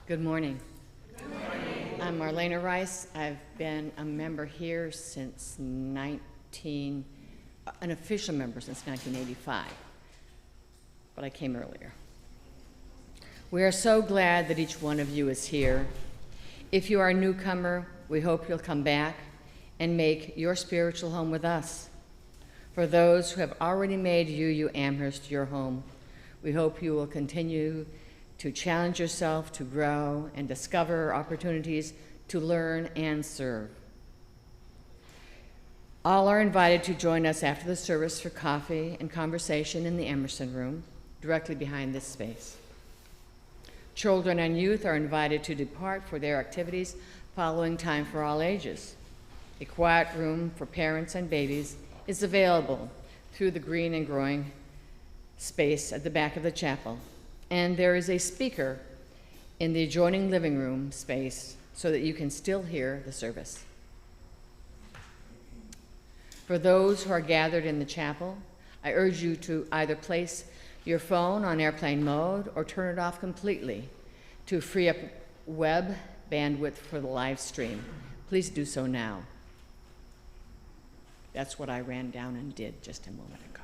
Good morning. Good morning. I'm Marlana Rice. I've been a member here since an official member since 1985, but I came earlier. We are so glad that each one of you is here. If you are a newcomer, we hope you'll come back and make your spiritual home with us. For those who have already made UU Amherst your home, we hope you will continue to challenge yourself to grow and discover opportunities to learn and serve. All are invited to join us after the service for coffee and conversation in the Emerson room, directly behind this space. Children and youth are invited to depart for their activities following time for all ages. A quiet room for parents and babies is available through the green and growing space at the back of the chapel. And there is a speaker in the adjoining living room space so that you can still hear the service. For those who are gathered in the chapel, I urge you to either place your phone on airplane mode or turn it off completely to free up web bandwidth for the live stream. Please do so now. That's what I ran down and did just a moment ago.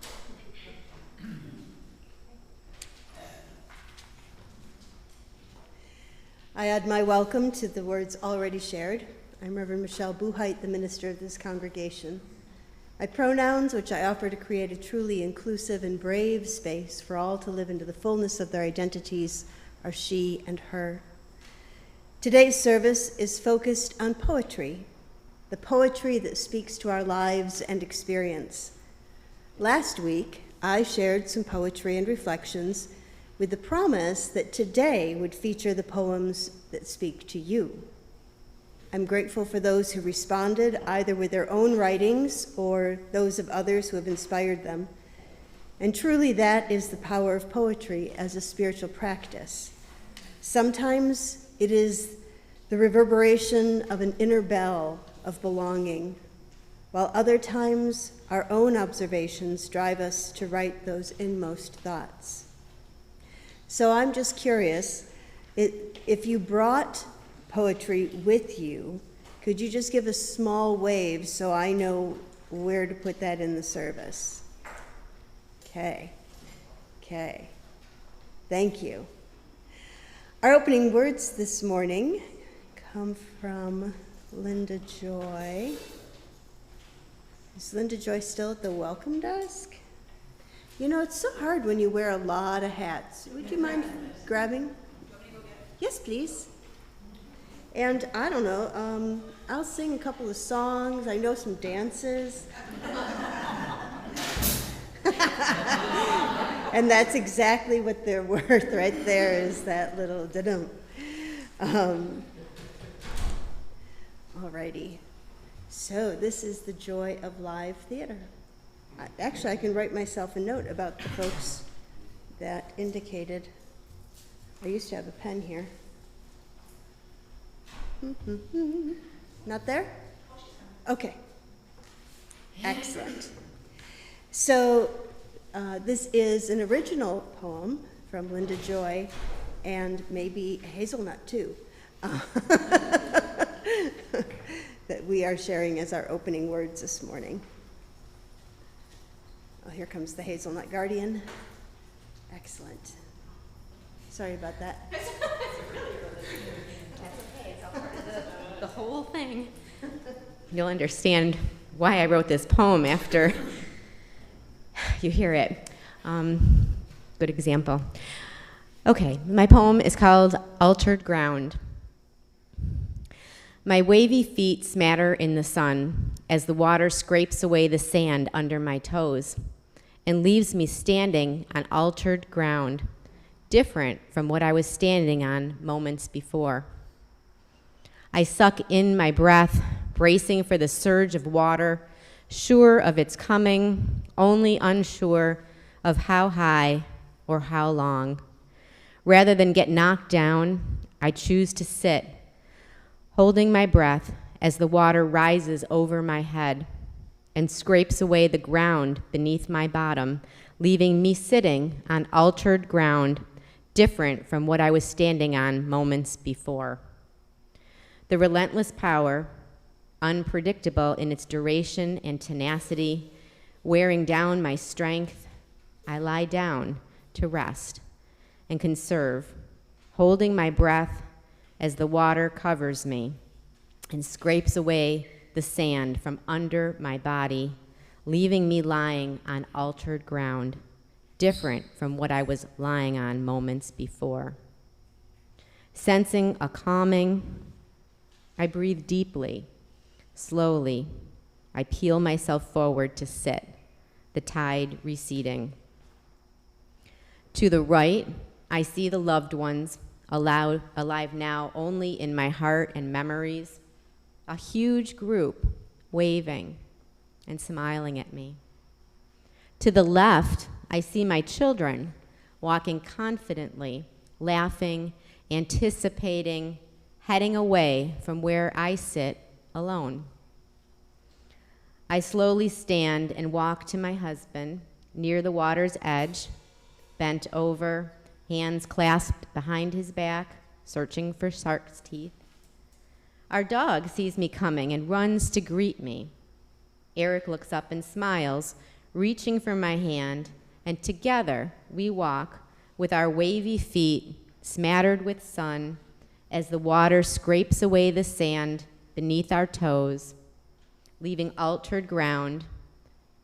I add my welcome to the words already shared. I'm Reverend Michelle Buhite, the minister of this congregation. My pronouns, which I offer to create a truly inclusive and brave space for all to live into the fullness of their identities, are she and her. Today's service is focused on poetry, the poetry that speaks to our lives and experience. Last week, I shared some poetry and reflections with the promise that today would feature the poems that speak to you. I'm grateful for those who responded, either with their own writings or those of others who have inspired them. And truly that is the power of poetry as a spiritual practice. Sometimes it is the reverberation of an inner bell of belonging, while other times our own observations drive us to write those inmost thoughts. So I'm just curious, if you brought poetry with you, could you just give a small wave so I know where to put that in the service? Okay. Thank you. Our opening words this morning come from Linda Joy. Is Linda Joy still at the welcome desk? You know, it's so hard when you wear a lot of hats. Would you mind grabbing? Yes, please. And I don't know, I'll sing a couple of songs. I know some dances. And that's exactly what they're worth right there, is that little da-dum. Alrighty. So this is the joy of live theater. Actually, I can write myself a note about the folks that indicated. I used to have a pen here. Not there? Okay. Excellent. So this is an original poem from Linda Joy, and maybe Hazelnut too. that we are sharing as our opening words this morning. Oh, here comes the hazelnut guardian. Excellent. Sorry about that. That's okay, it's all part of the whole thing. You'll understand why I wrote this poem after you hear it. Good example. Okay, my poem is called Altered Ground. My wavy feet smatter in the sun as the water scrapes away the sand under my toes and leaves me standing on altered ground, different from what I was standing on moments before. I suck in my breath, bracing for the surge of water, sure of its coming, only unsure of how high or how long. Rather than get knocked down, I choose to sit, holding my breath as the water rises over my head and scrapes away the ground beneath my bottom, leaving me sitting on altered ground, different from what I was standing on moments before. The relentless power, unpredictable in its duration and tenacity, wearing down my strength, I lie down to rest and conserve, holding my breath as the water covers me and scrapes away the sand from under my body, leaving me lying on altered ground, different from what I was lying on moments before. Sensing a calming, I breathe deeply, slowly. I peel myself forward to sit, the tide receding. To the right, I see the loved ones, alive now only in my heart and memories, a huge group waving and smiling at me. To the left, I see my children walking confidently, laughing, anticipating, heading away from where I sit alone. I slowly stand and walk to my husband near the water's edge, bent over, hands clasped behind his back, searching for shark's teeth. Our dog sees me coming and runs to greet me. Eric looks up and smiles, reaching for my hand, and together we walk with our wavy feet smattered with sun as the water scrapes away the sand beneath our toes, leaving altered ground,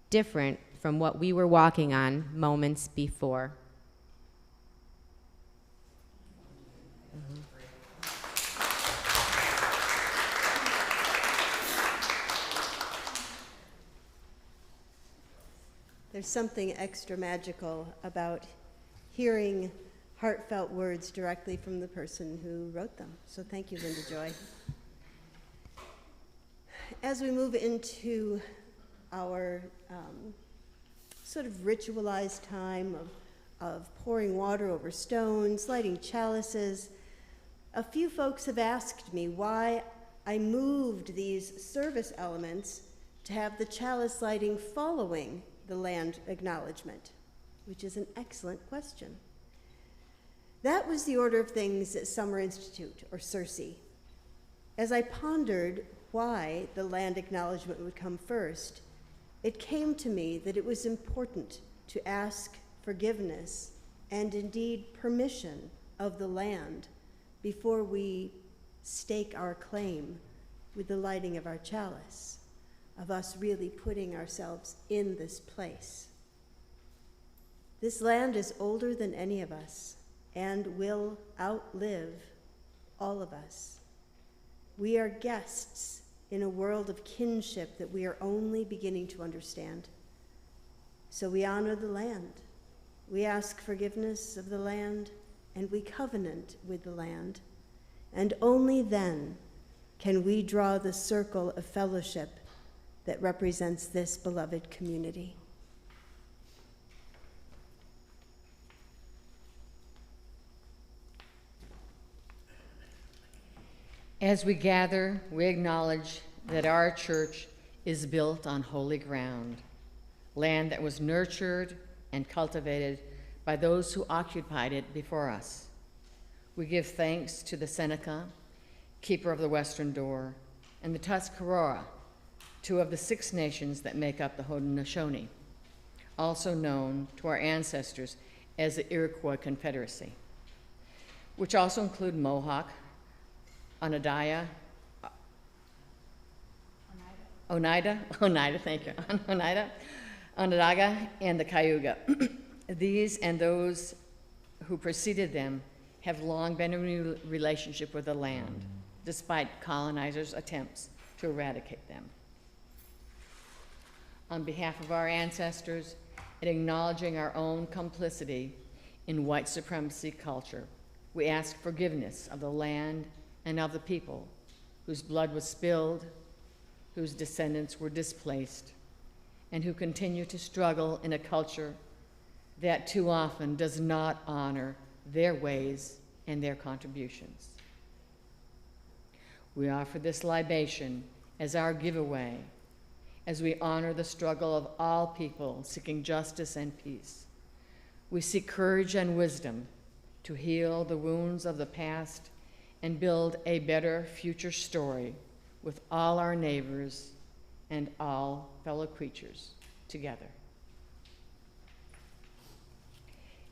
different from what we were walking on moments before. There's something extra magical about hearing heartfelt words directly from the person who wrote them. So thank you, Linda Joy. As we move into our sort of ritualized time of pouring water over stones, lighting chalices, a few folks have asked me why I moved these service elements to have the chalice lighting following the land acknowledgement, which is an excellent question. That was the order of things at Summer Institute, or CIRCE. As I pondered why the land acknowledgement would come first, it came to me that it was important to ask forgiveness and indeed permission of the land before we stake our claim with the lighting of our chalice, of us really putting ourselves in this place. This land is older than any of us and will outlive all of us. We are guests in a world of kinship that we are only beginning to understand. So we honor the land. We ask forgiveness of the land, and we covenant with the land. And only then can we draw the circle of fellowship that represents this beloved community. As we gather, we acknowledge that our church is built on holy ground, land that was nurtured and cultivated by those who occupied it before us. We give thanks to the Seneca, keeper of the western door, and the Tuscarora, 2 of the 6 nations that make up the Haudenosaunee, also known to our ancestors as the Iroquois Confederacy, which also include Mohawk, Oneida, thank you, Oneida, Onondaga, and the Cayuga. These and those who preceded them have long been in a relationship with the land, despite colonizers' attempts to eradicate them. On behalf of our ancestors, and acknowledging our own complicity in white supremacy culture, we ask forgiveness of the land and of the people whose blood was spilled, whose descendants were displaced, and who continue to struggle in a culture that too often does not honor their ways and their contributions. We offer this libation as our giveaway as we honor the struggle of all people seeking justice and peace. We seek courage and wisdom to heal the wounds of the past and build a better future story with all our neighbors and all fellow creatures together.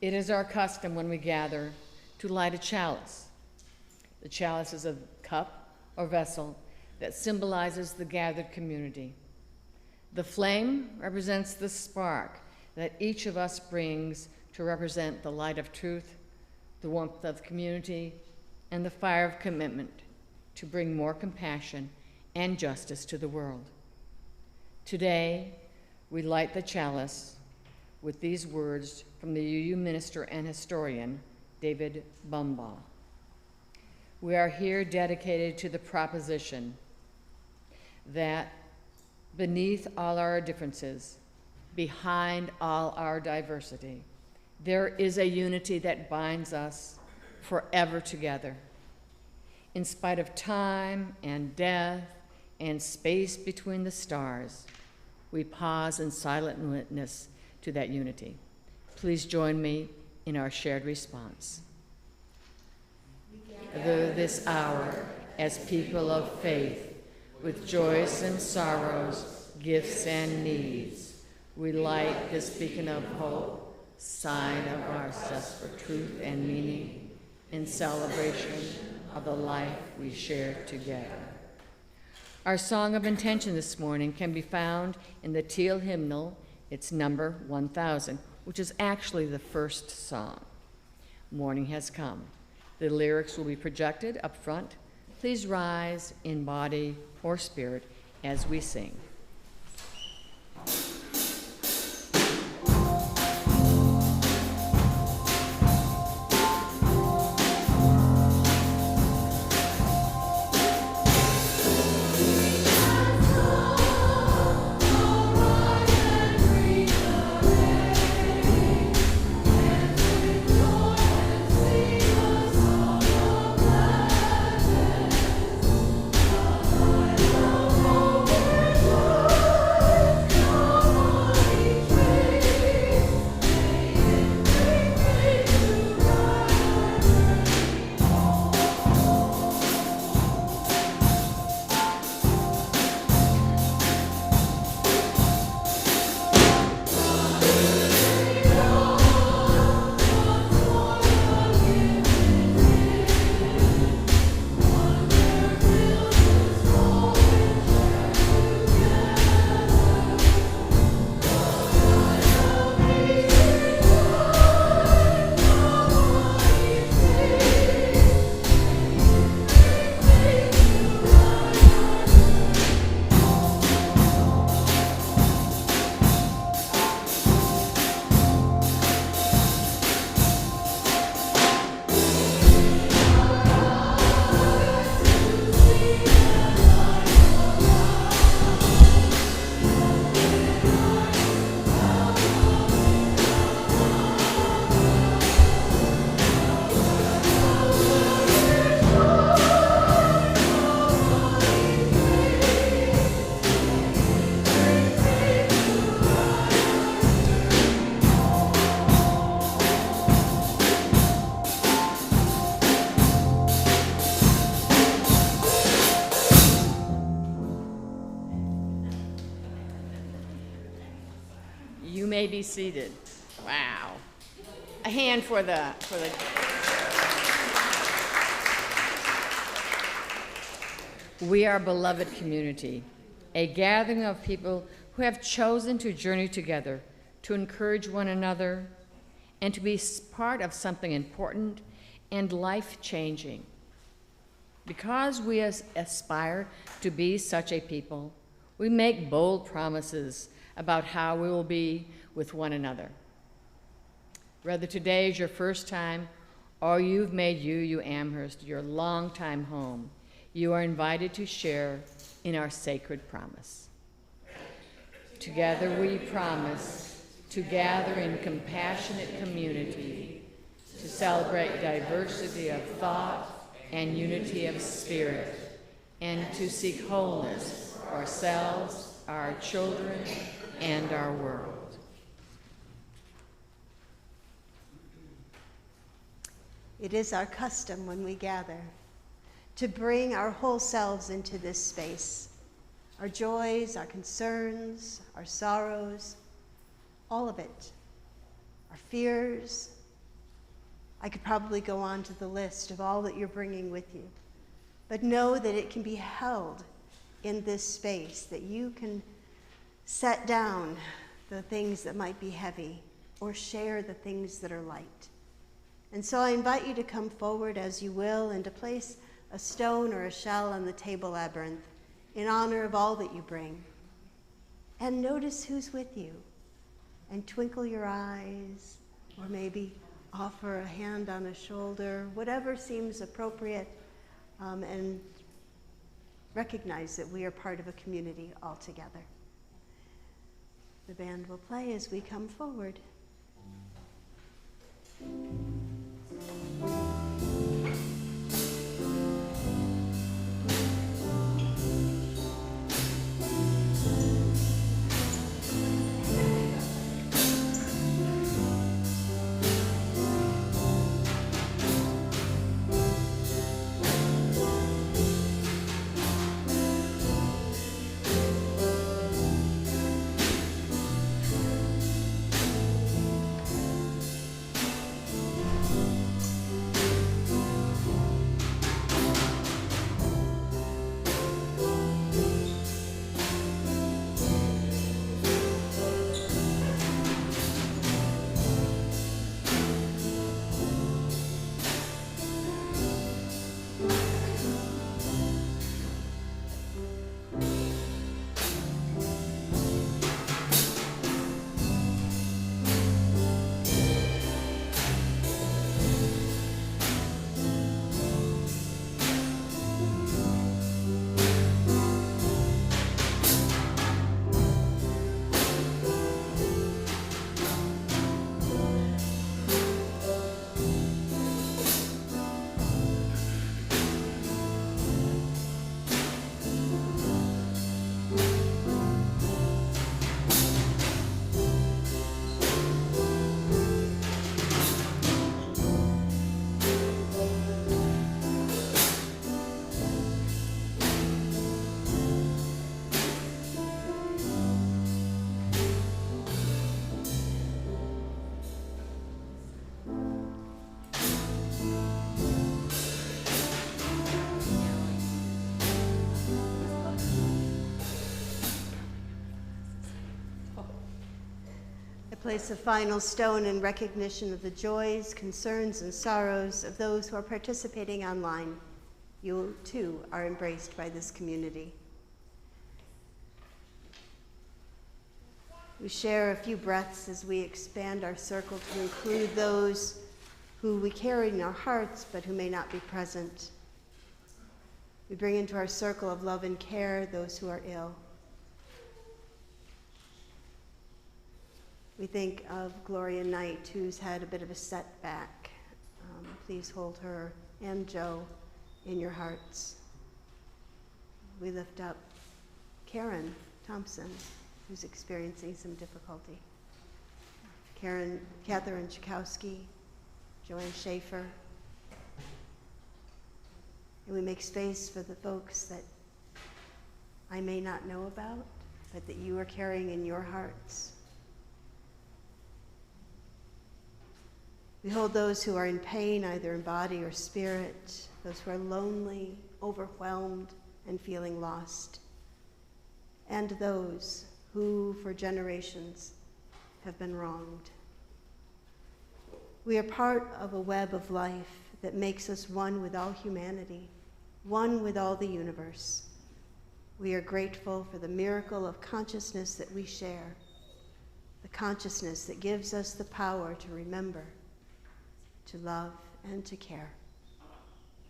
It is our custom when we gather to light a chalice. The chalice is a cup or vessel that symbolizes the gathered community. The flame represents the spark that each of us brings to represent the light of truth, the warmth of community, and the fire of commitment to bring more compassion and justice to the world. Today, we light the chalice with these words from the UU minister and historian, David Bumbaugh. We are here dedicated to the proposition that beneath all our differences, behind all our diversity, there is a unity that binds us forever together. In spite of time and death and space between the stars, we pause in silent witness to that unity. Please join me in our shared response. Gather this hour as people of faith, with joys and sorrows, gifts and needs. We light this beacon of hope, sign of our quest for truth and meaning, in celebration of the life we share together. Our song of intention this morning can be found in the Teal hymnal. It's number 1000, which is actually the first song. Morning has come. The lyrics will be projected up front. Please rise in body or spirit as we sing. Thank you. may be seated. Wow. A hand for the. We are a beloved community, a gathering of people who have chosen to journey together, to encourage one another, and to be part of something important and life-changing. Because we aspire to be such a people, we make bold promises about how we will be with one another. Whether today is your first time or you've made UU Amherst your longtime home, you are invited to share in our sacred promise. Together we promise to gather in compassionate community, to celebrate diversity of thought and unity of spirit, and to seek wholeness for ourselves, our children, and our world. It is our custom when we gather to bring our whole selves into this space, our joys, our concerns, our sorrows, all of it, our fears. I could probably go on to the list of all that you're bringing with you, but know that it can be held in this space, that you can set down the things that might be heavy or share the things that are light. And so I invite you to come forward as you will and to place a stone or a shell on the table labyrinth in honor of all that you bring. And notice who's with you, and twinkle your eyes, or maybe offer a hand on a shoulder, whatever seems appropriate, and recognize that we are part of a community all together. The band will play as we come forward. Place a final stone in recognition of the joys, concerns, and sorrows of those who are participating online. You too are embraced by this community. We share a few breaths as we expand our circle to include those who we carry in our hearts but who may not be present. We bring into our circle of love and care those who are ill. We think of Gloria Knight, who's had a bit of a setback. Please hold her and Joe in your hearts. We lift up Karen Thompson, who's experiencing some difficulty. Catherine Chakowski, Joanne Schaefer. And we make space for the folks that I may not know about, but that you are carrying in your hearts. We hold those who are in pain, either in body or spirit, those who are lonely, overwhelmed, and feeling lost, and those who, for generations, have been wronged. We are part of a web of life that makes us one with all humanity, one with all the universe. We are grateful for the miracle of consciousness that we share, the consciousness that gives us the power to remember, to love, and to care.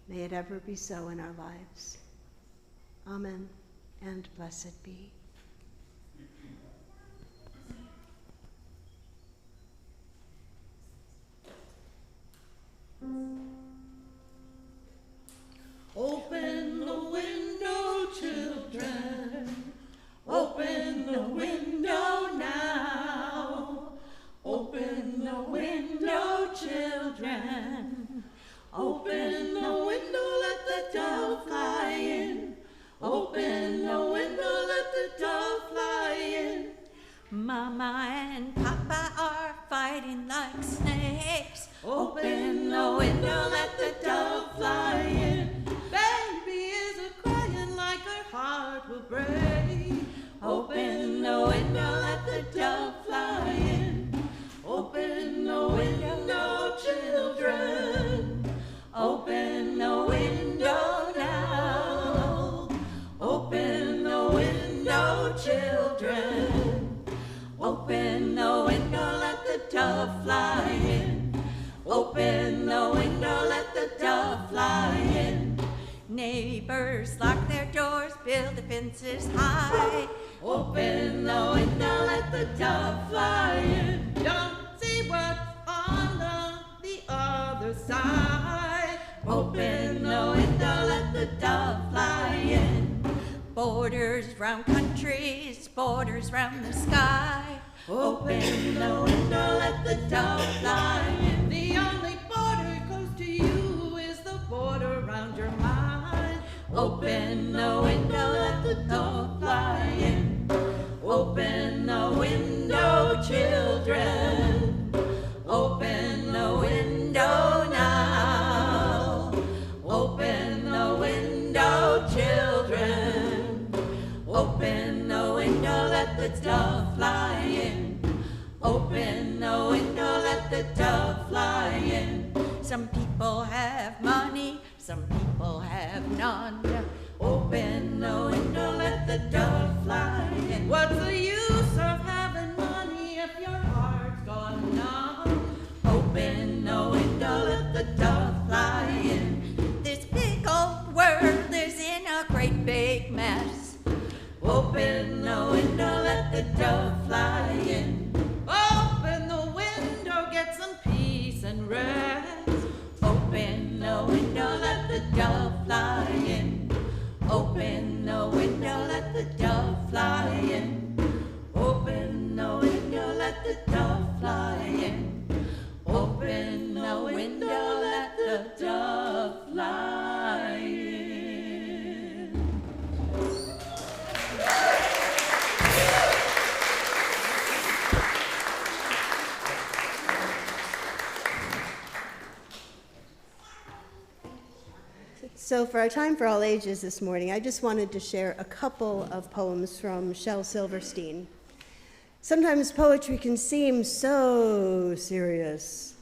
May it ever be so in our lives. Amen, and blessed be. Open the window, children. Open the window now. Open the window, children. Open the window, let the dove fly in. Open the window, let the dove fly in. Mama and Papa are fighting like snakes. Open the window, let the dove fly in. Baby is a-crying like her heart will break. Open the window, let the dove fly in. Open the window, children. Open the window now. Open the window, children. Open the window, let the dove fly in. Open the window, let the dove fly in. Neighbors lock their doors, build the fences high. Open the window, let the dove fly in. Don't see what's on the other side. Open the window, let the dove fly in. Borders round countries, borders round the sky. Open the window, let the dove fly in. The only border close to you is the border around your mind. Open the window, let the dove fly in. Open the window, children. Open the window now. Open the window, children. Open the window, let the dove fly in. Open the window, let the dove fly in. Some people have money, some people have none. Open the window, let the dove fly in. What's the use of having money if your heart's gone numb? Open the window, let the dove fly in. This big old world is in a great big mess. Open the window, let the dove fly in. Open the window, get some peace and rest. Open the window, let the dove fly in. Open the window, let the dove fly in. Open the window, let the dove fly in. Open the window, let the dove fly in. So for our time for all ages this morning, I just wanted to share a couple of poems from Shel Silverstein. Sometimes poetry can seem so serious.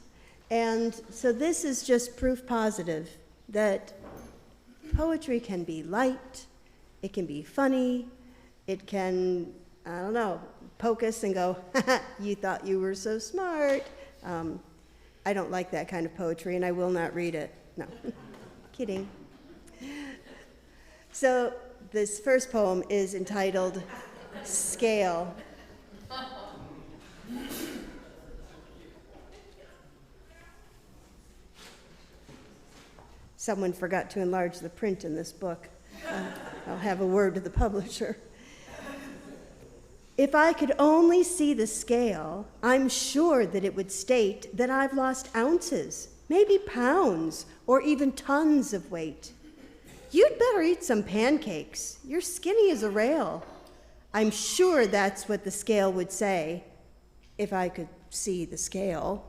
And so this is just proof positive that poetry can be light, it can be funny, it can, I don't know, poke us and go, you thought you were so smart. I don't like that kind of poetry and I will not read it. No, kidding. So this first poem is entitled Scale. Someone forgot to enlarge the print in this book. I'll have a word to the publisher. If I could only see the scale, I'm sure that it would state that I've lost ounces, maybe pounds, or even tons of weight. You'd better eat some pancakes. You're skinny as a rail. I'm sure that's what the scale would say, if I could see the scale.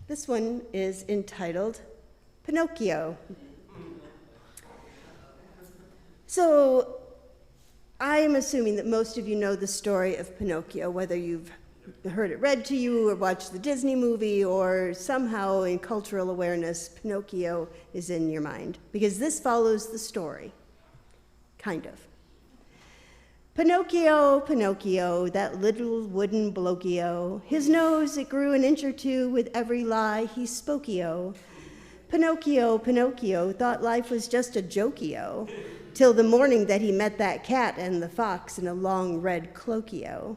This one is entitled Pinocchio. So I am assuming that most of you know the story of Pinocchio, whether you've heard it read to you or watched the Disney movie, or somehow in cultural awareness, Pinocchio is in your mind, because this follows the story, kind of. Pinocchio, Pinocchio, that little wooden blokio, his nose, it grew an inch or two with every lie he spokio. Pinocchio, Pinocchio, thought life was just a jokio, till the morning that he met that cat and the fox in a long red cloakio.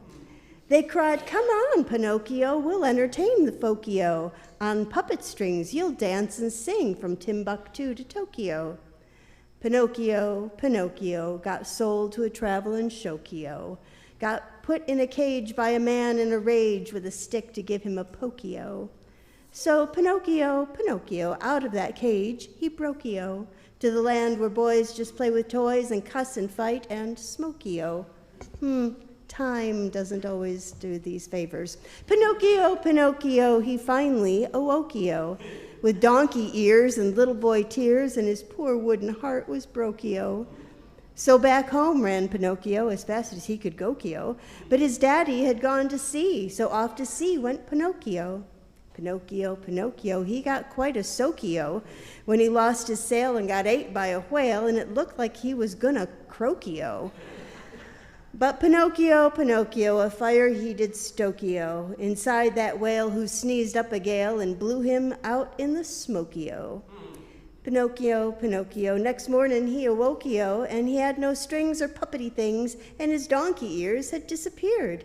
They cried, "Come on, Pinocchio, we'll entertain the folkio. On puppet strings you'll dance and sing from Timbuktu to Tokyo." Pinocchio, Pinocchio, got sold to a traveling shokio, got put in a cage by a man in a rage with a stick to give him a pokio. So Pinocchio, Pinocchio, out of that cage he brokio, to the land where boys just play with toys and cuss and fight and smokio. Time doesn't always do these favors. Pinocchio, Pinocchio, he finally awokio, with donkey ears and little boy tears, and his poor wooden heart was brokio. So back home ran Pinocchio as fast as he could go-kio, but his daddy had gone to sea, so off to sea went Pinocchio. Pinocchio, Pinocchio, he got quite a soakio when he lost his sail and got ate by a whale, and it looked like he was gonna crokio. But Pinocchio, Pinocchio, a fire he did stokio inside that whale who sneezed up a gale and blew him out in the smokio. Pinocchio, Pinocchio, next morning he awokio, and he had no strings or puppety things, and his donkey ears had disappeared.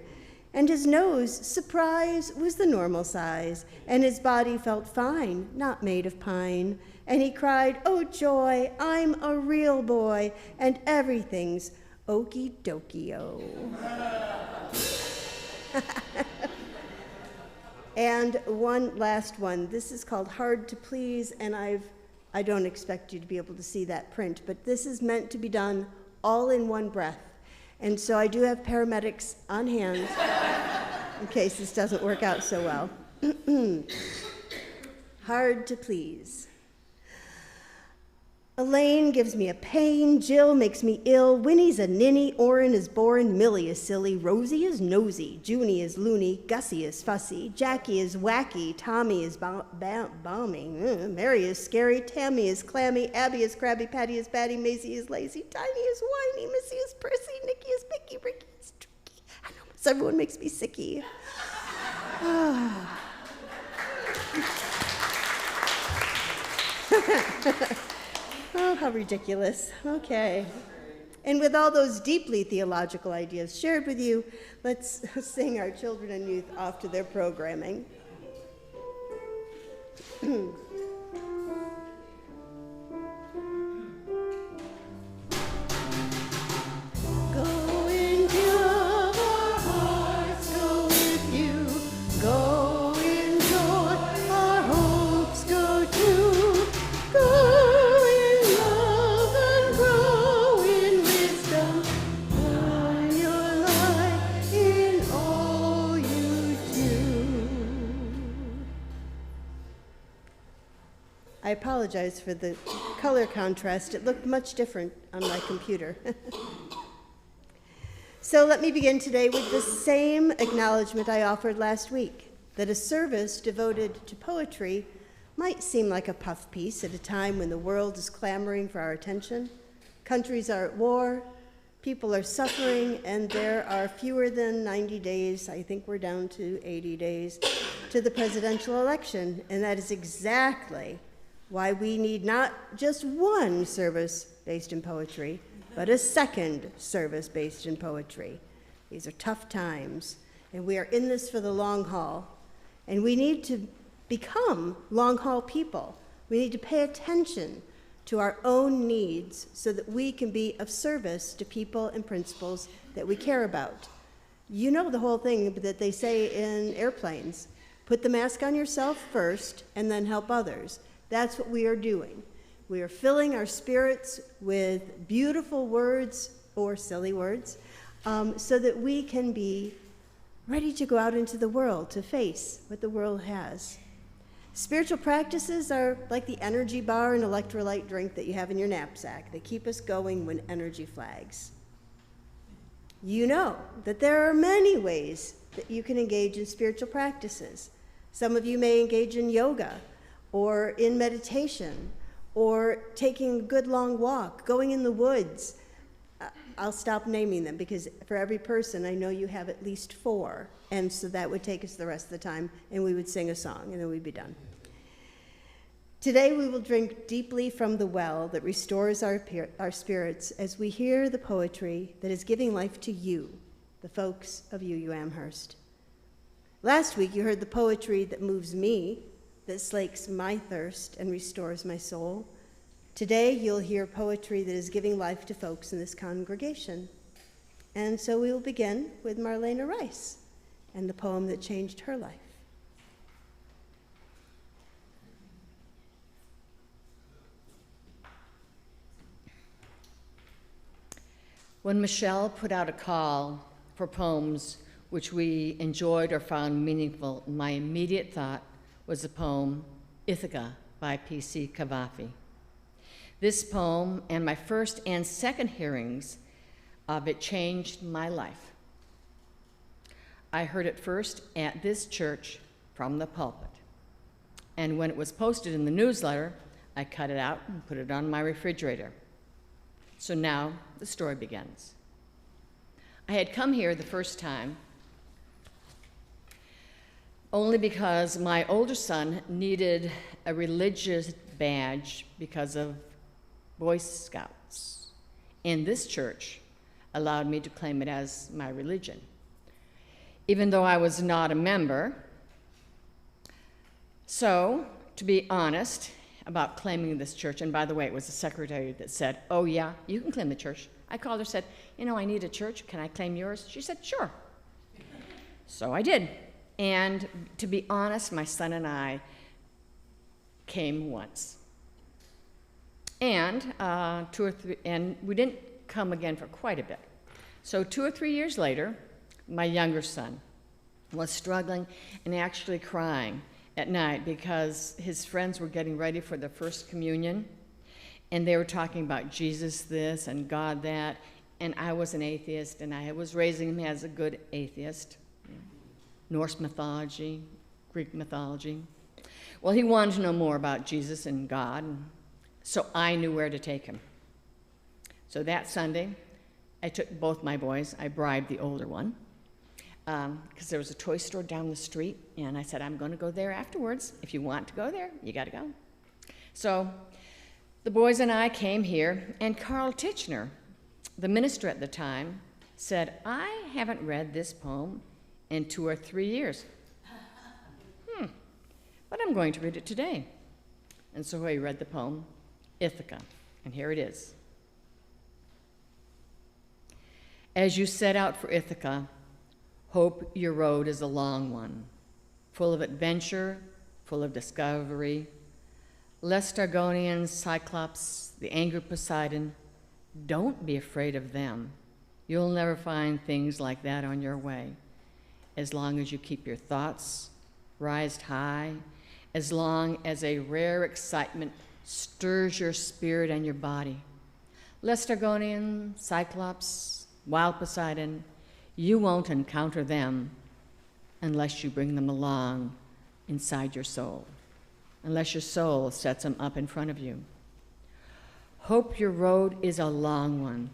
And his nose, surprise, was the normal size, and his body felt fine, not made of pine. And he cried, "Oh joy, I'm a real boy, and everything's okie dokio." And one last one. This is called Hard to Please, and I don't expect you to be able to see that print, but this is meant to be done all in one breath. And so I do have paramedics on hand in case this doesn't work out so well. Hard to please. Elaine gives me a pain, Jill makes me ill, Winnie's a ninny, Orrin is boring, Millie is silly, Rosie is nosy, Junie is loony, Gussie is fussy, Jackie is wacky, Tommy is bombing, Mary is scary, Tammy is clammy, Abby is crabby, Patty is batty, Maisie is lazy, Tiny is whiny, Missy is prissy, Nikki is picky, Ricky is tricky, and almost everyone makes me sicky. Oh, how ridiculous. Okay. And with all those deeply theological ideas shared with you, let's sing our children and youth off to their programming. I apologize for the color contrast. It looked much different on my computer. So let me begin today with the same acknowledgement I offered last week, that a service devoted to poetry might seem like a puff piece at a time when the world is clamoring for our attention. Countries are at war, people are suffering, and there are fewer than 90 days, I think we're down to 80 days, to the presidential election. And that is exactly why we need not just one service based in poetry, but a second service based in poetry. These are tough times, and we are in this for the long haul. And we need to become long haul people. We need to pay attention to our own needs so that we can be of service to people and principles that we care about. You know the whole thing that they say in airplanes, put the mask on yourself first and then help others. That's what we are doing. We are filling our spirits with beautiful words or silly words so that we can be ready to go out into the world to face what the world has. Spiritual practices are like the energy bar and electrolyte drink that you have in your knapsack. They keep us going when energy flags. You know that there are many ways that you can engage in spiritual practices. Some of you may engage in yoga or in meditation or taking a good long walk, going in the woods. I'll stop naming them because for every person I know you have at least 4, and so that would take us the rest of the time, and we would sing a song and then we'd be done. Today we will drink deeply from the well that restores our spirits as we hear the poetry that is giving life to you, the folks of UU Amherst. Last week you heard the poetry that moves me, that slakes my thirst and restores my soul. Today you'll hear poetry that is giving life to folks in this congregation. And so we will begin with Marlana Rice and the poem that changed her life. When Michelle put out a call for poems which we enjoyed or found meaningful, my immediate thought was the poem Ithaca by P.C. Cavafy. This poem and my first and second hearings of it changed my life. I heard it first at this church from the pulpit. And when it was posted in the newsletter, I cut it out and put it on my refrigerator. So now the story begins. I had come here the first time only because my older son needed a religious badge because of Boy Scouts. And this church allowed me to claim it as my religion. Even though I was not a member. So, to be honest about claiming this church, and by the way, it was the secretary that said, oh yeah, you can claim the church. I called her, said, you know, I need a church, can I claim yours? She said, sure. So I did. And to be honest, my son and I came once. And 2 or 3, and we didn't come again for quite a bit. So 2 or 3 years later, my younger son was struggling and actually crying at night because his friends were getting ready for their first communion, and they were talking about Jesus this and God that, and I was an atheist, and I was raising him as a good atheist. Norse mythology, Greek mythology. Well, he wanted to know more about Jesus and God, so I knew where to take him. So that Sunday, I took both my boys. I bribed the older one because there was a toy store down the street, and I said, I'm going to go there afterwards. If you want to go there, you got to go. So the boys and I came here, and Carl Titchener, the minister at the time, said, I haven't read this poem in 2 or 3 years. But I'm going to read it today. And so he read the poem, Ithaca, and here it is. As you set out for Ithaca, hope your road is a long one, full of adventure, full of discovery. Lestargonian, Cyclops, the angry Poseidon, don't be afraid of them. You'll never find things like that on your way. As long as you keep your thoughts rised high, as long as a rare excitement stirs your spirit and your body. Lestargonian, Cyclops, wild Poseidon, you won't encounter them unless you bring them along inside your soul, unless your soul sets them up in front of you. Hope your road is a long one.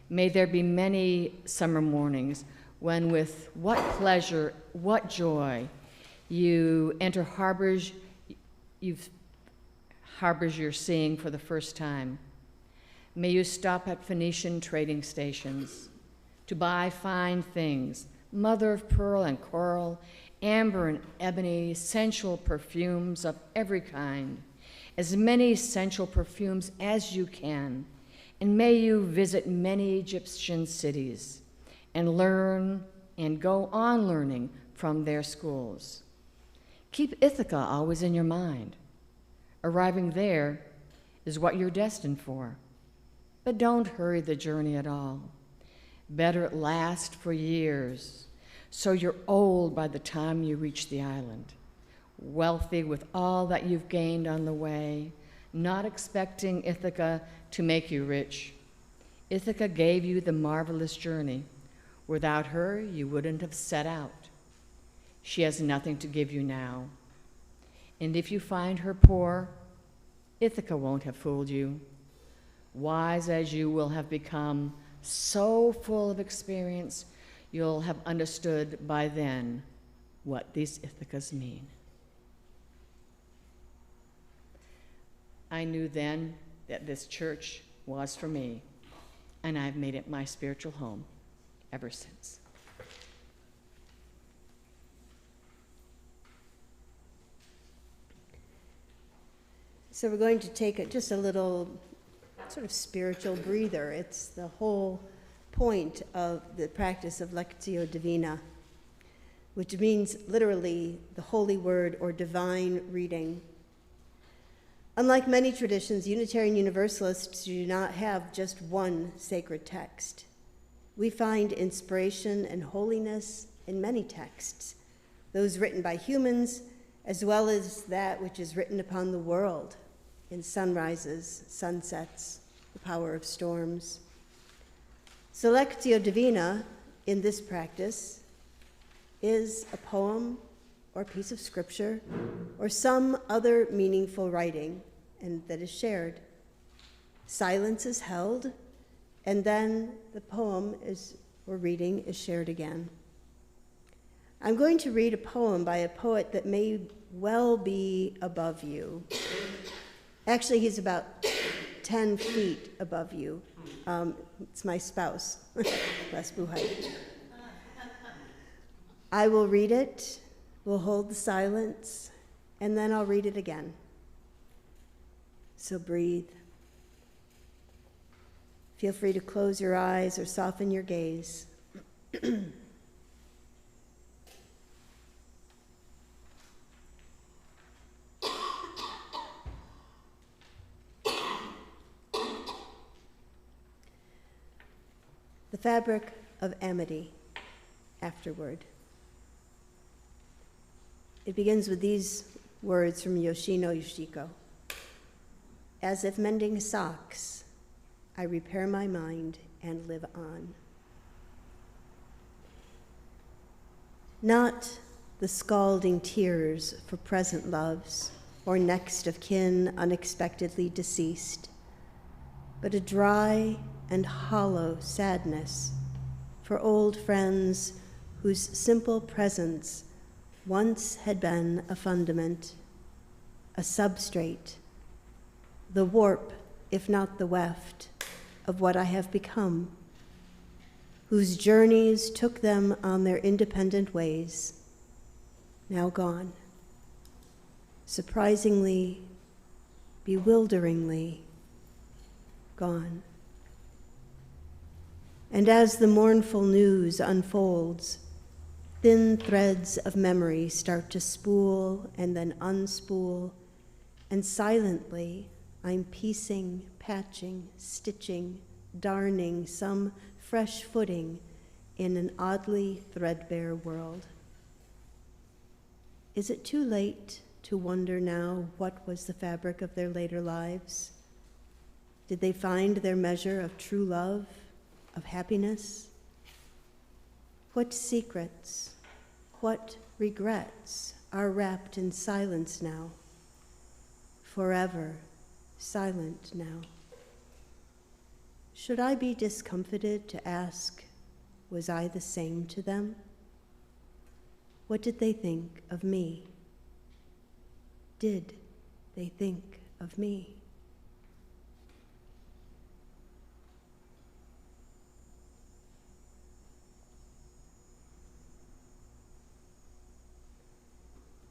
May there be many summer mornings when with what pleasure, what joy, you enter harbors you're seeing for the first time. May you stop at Phoenician trading stations to buy fine things, mother of pearl and coral, amber and ebony, sensual perfumes of every kind, as many sensual perfumes as you can. And may you visit many Egyptian cities and learn and go on learning from their schools. Keep Ithaca always in your mind. Arriving there is what you're destined for. But don't hurry the journey at all. Better it last for years, so you're old by the time you reach the island, wealthy with all that you've gained on the way, not expecting Ithaca to make you rich. Ithaca gave you the marvelous journey. Without her, you wouldn't have set out. She has nothing to give you now. And if you find her poor, Ithaca won't have fooled you. Wise as you will have become, so full of experience, you'll have understood by then what these Ithacas mean. I knew then that this church was for me, and I've made it my spiritual home ever since. So we're going to take just a little sort of spiritual breather. It's the whole point of the practice of Lectio Divina, which means literally the holy word or divine reading. Unlike many traditions, Unitarian Universalists do not have just one sacred text. We find inspiration and holiness in many texts, those written by humans, as well as that which is written upon the world in sunrises, sunsets, the power of storms. So Lectio Divina, in this practice, is a poem or piece of scripture or some other meaningful writing and that is shared. Silence is held, and then the poem or reading is shared again. I'm going to read a poem by a poet that may well be above you. Actually, he's about 10 feet above you. It's my spouse, Les Buhite. I will read it, we'll hold the silence, and then I'll read it again. So breathe. Feel free to close your eyes or soften your gaze. The fabric of amity, afterword. It begins with these words from Yoshino Yoshiko. As if mending socks, I repair my mind and live on. Not the scalding tears for present loves or next of kin unexpectedly deceased, but a dry and hollow sadness for old friends whose simple presence once had been a fundament, a substrate, the warp, if not the weft, of what I have become, whose journeys took them on their independent ways, now gone, surprisingly, bewilderingly gone. And as the mournful news unfolds, thin threads of memory start to spool and then unspool, and silently I'm piecing, patching, stitching, darning some fresh footing in an oddly threadbare world. Is it too late to wonder now what was the fabric of their later lives? Did they find their measure of true love, of happiness? What secrets, what regrets are wrapped in silence now, forever silent now? Should I be discomfited to ask, was I the same to them? What did they think of me? Did they think of me?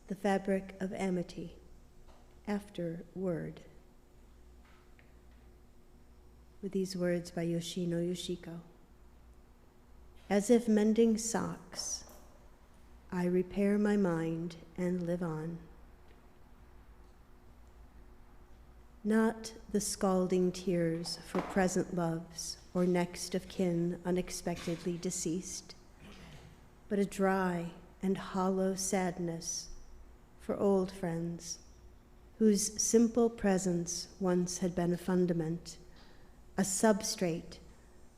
The fabric of amity, afterword. With these words by Yoshino Yoshiko. As if mending socks, I repair my mind and live on. Not the scalding tears for present loves or next of kin unexpectedly deceased, but a dry and hollow sadness for old friends, whose simple presence once had been a fundament, a substrate,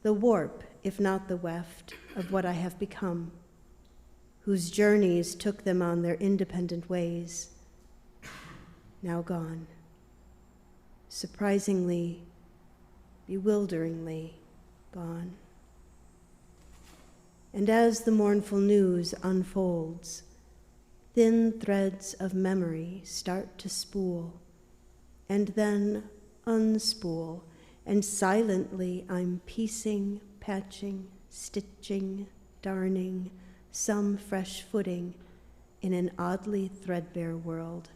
the warp, if not the weft, of what I have become, whose journeys took them on their independent ways, now gone. Surprisingly, bewilderingly gone. And as the mournful news unfolds, thin threads of memory start to spool, and then unspool, and silently I'm piecing, patching, stitching, darning some fresh footing in an oddly threadbare world.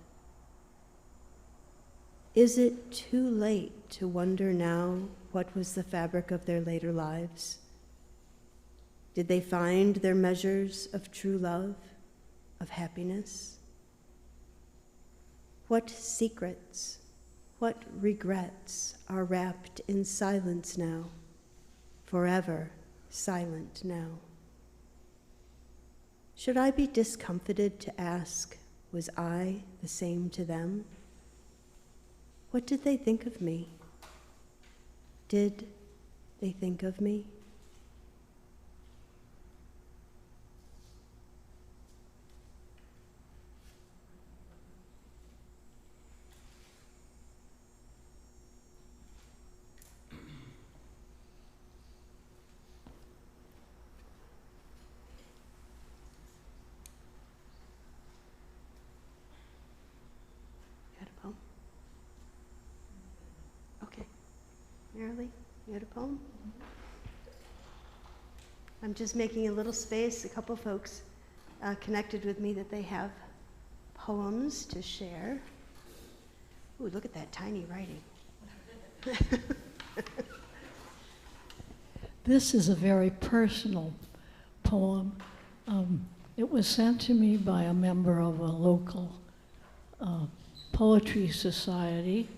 Is it too late to wonder now what was the fabric of their later lives? Did they find their measures of true love, of happiness? What secrets, what regrets are wrapped in silence now, forever silent now? Should I be discomfited to ask, was I the same to them? What did they think of me? Did they think of me? Marilee, you had a poem? I'm just making a little space. A couple folks connected with me that they have poems to share. Ooh, look at that tiny writing. This is a very personal poem. It was sent to me by a member of a local poetry society,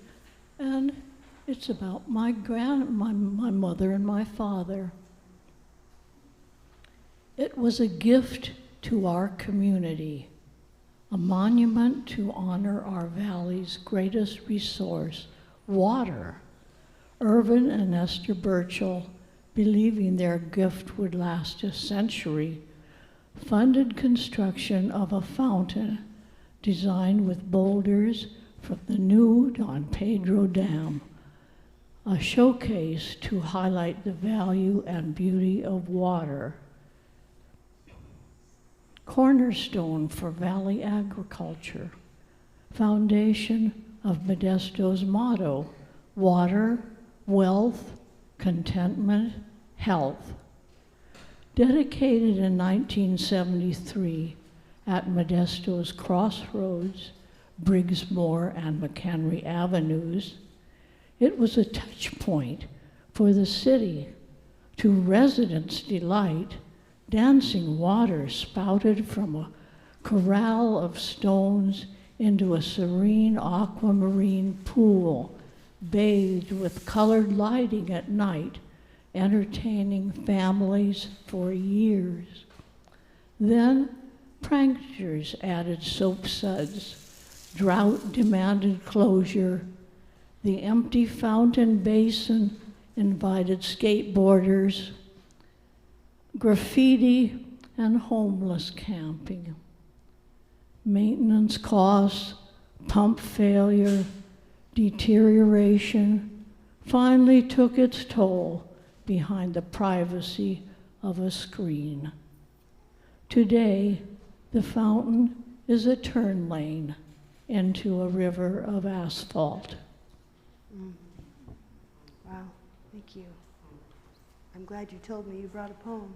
and it's about my mother and my father. It was a gift to our community, a monument to honor our valley's greatest resource, water. Irvin and Esther Burchell, believing their gift would last a century, funded construction of a fountain designed with boulders from the new Don Pedro Dam, a showcase to highlight the value and beauty of water. Cornerstone for valley agriculture, foundation of Modesto's motto, water, wealth, contentment, health. Dedicated in 1973 at Modesto's crossroads, Briggsmore and McHenry Avenues, it was a touch point for the city. To residents' delight, dancing water spouted from a corral of stones into a serene aquamarine pool, bathed with colored lighting at night, entertaining families for years. Then pranksters added soap suds, drought demanded closure. The empty fountain basin invited skateboarders, graffiti, and homeless camping. Maintenance costs, pump failure, deterioration finally took its toll behind the privacy of a screen. Today, the fountain is a turn lane into a river of asphalt. Wow, thank you. I'm glad you told me you brought a poem.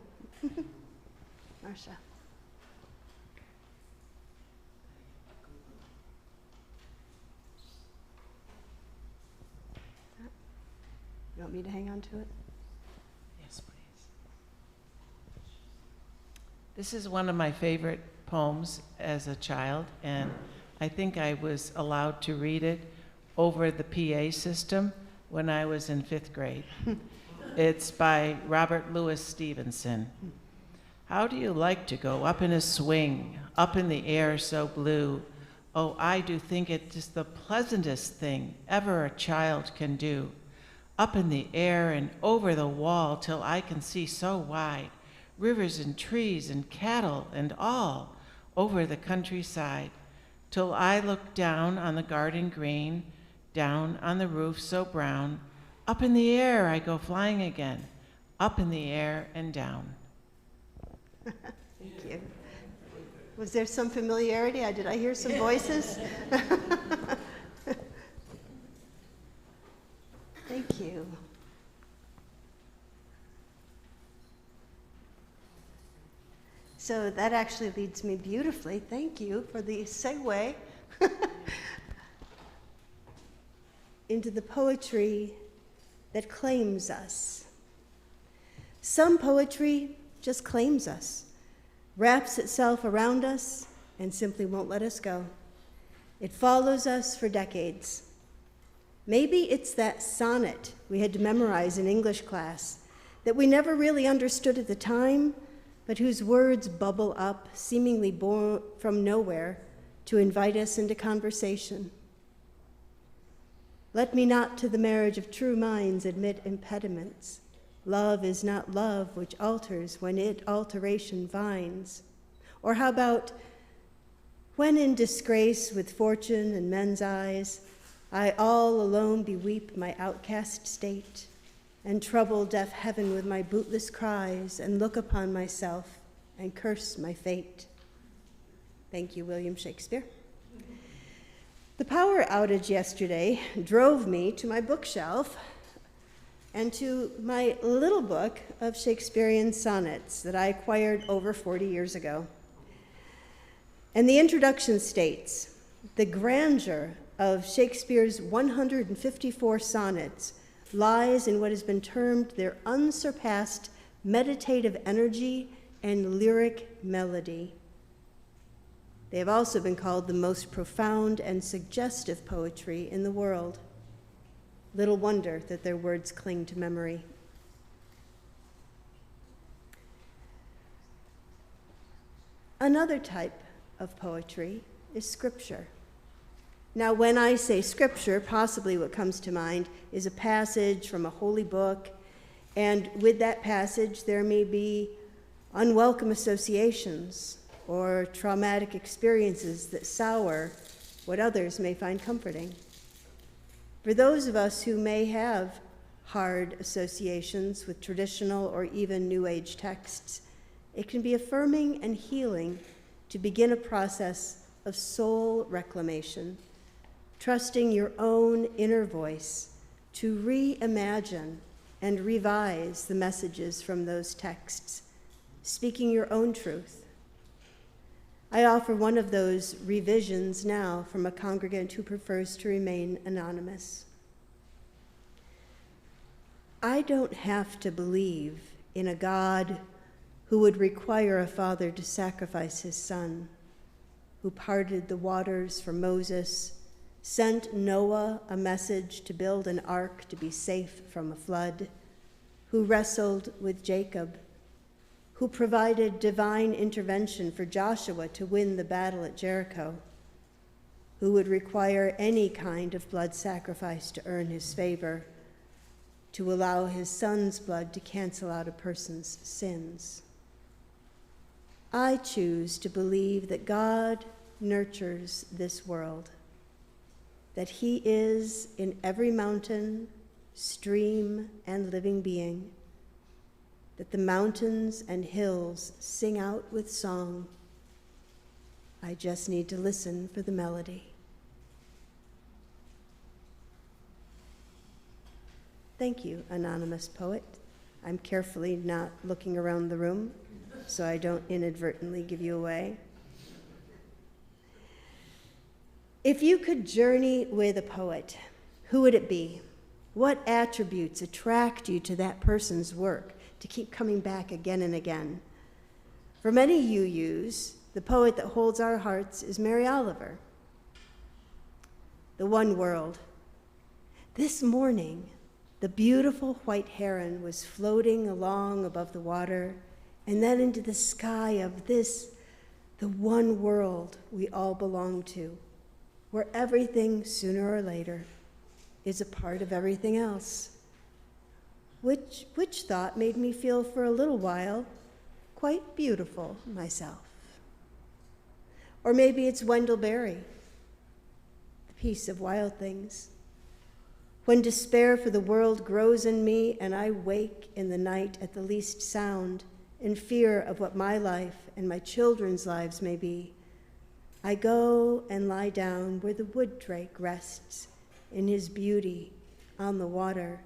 Marcia. You want me to hang on to it? Yes, please. This is one of my favorite poems as a child, and I think I was allowed to read it over the PA system when I was in 5th grade. It's by Robert Louis Stevenson. How do you like to go up in a swing, up in the air so blue, Oh, I do think it is the pleasantest thing ever a child can do. Up in the air and over the wall till I can see so wide, rivers and trees and cattle and all over the countryside, till I look down on the garden green, down on the roof so brown. Up in the air I go flying again, up in the air and down. Thank you. Was there some familiarity? Did I hear some voices? Thank you. So that actually leads me beautifully. Thank you for the segue into the poetry that claims us. Some poetry just claims us, wraps itself around us, and simply won't let us go. It follows us for decades. Maybe it's that sonnet we had to memorize in English class that we never really understood at the time, but whose words bubble up, seemingly born from nowhere, to invite us into conversation. Let me not to the marriage of true minds admit impediments. Love is not love which alters when it alteration finds. Or how about, when in disgrace with fortune and men's eyes, I all alone beweep my outcast state, and trouble deaf heaven with my bootless cries, and look upon myself and curse my fate. Thank you, William Shakespeare. The power outage yesterday drove me to my bookshelf and to my little book of Shakespearean sonnets that I acquired over 40 years ago. And the introduction states, the grandeur of Shakespeare's 154 sonnets lies in what has been termed their unsurpassed meditative energy and lyric melody. They have also been called the most profound and suggestive poetry in the world. Little wonder that their words cling to memory. Another type of poetry is scripture. Now, when I say scripture, possibly what comes to mind is a passage from a holy book, and with that passage there may be unwelcome associations or traumatic experiences that sour what others may find comforting. For those of us who may have hard associations with traditional or even New Age texts, it can be affirming and healing to begin a process of soul reclamation, trusting your own inner voice to reimagine and revise the messages from those texts, speaking your own truth. I offer one of those revisions now from a congregant who prefers to remain anonymous. I don't have to believe in a God who would require a father to sacrifice his son, who parted the waters for Moses, sent Noah a message to build an ark to be safe from a flood, who wrestled with Jacob, who provided divine intervention for Joshua to win the battle at Jericho, who would require any kind of blood sacrifice to earn his favor, to allow his son's blood to cancel out a person's sins. I choose to believe that God nurtures this world, that he is in every mountain, stream, and living being, that the mountains and hills sing out with song. I just need to listen for the melody. Thank you, anonymous poet. I'm carefully not looking around the room so I don't inadvertently give you away. If you could journey with a poet, who would it be? What attributes attract you to that person's work to keep coming back again and again? For many UUs, the poet that holds our hearts is Mary Oliver. The One World. This morning, the beautiful white heron was floating along above the water and then into the sky of this, the one world we all belong to. where everything, sooner or later, is a part of everything else. Which thought made me feel for a little while quite beautiful myself. Or maybe it's Wendell Berry, the piece of Wild Things. When despair for the world grows in me and I wake in the night at the least sound in fear of what my life and my children's lives may be, I go and lie down where the wood drake rests in his beauty on the water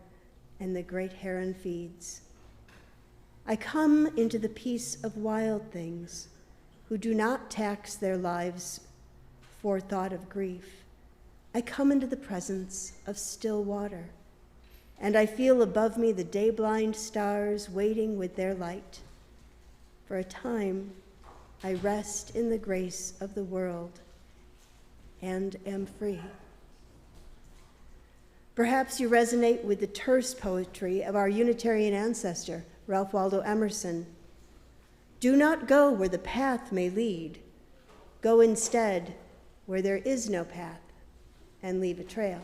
and the great heron feeds. I come into the peace of wild things who do not tax their lives for thought of grief. I come into the presence of still water, and I feel above me the day-blind stars waiting with their light. For a time, I rest in the grace of the world and am free. Perhaps you resonate with the terse poetry of our Unitarian ancestor, Ralph Waldo Emerson. Do not go where the path may lead. Go instead where there is no path and leave a trail.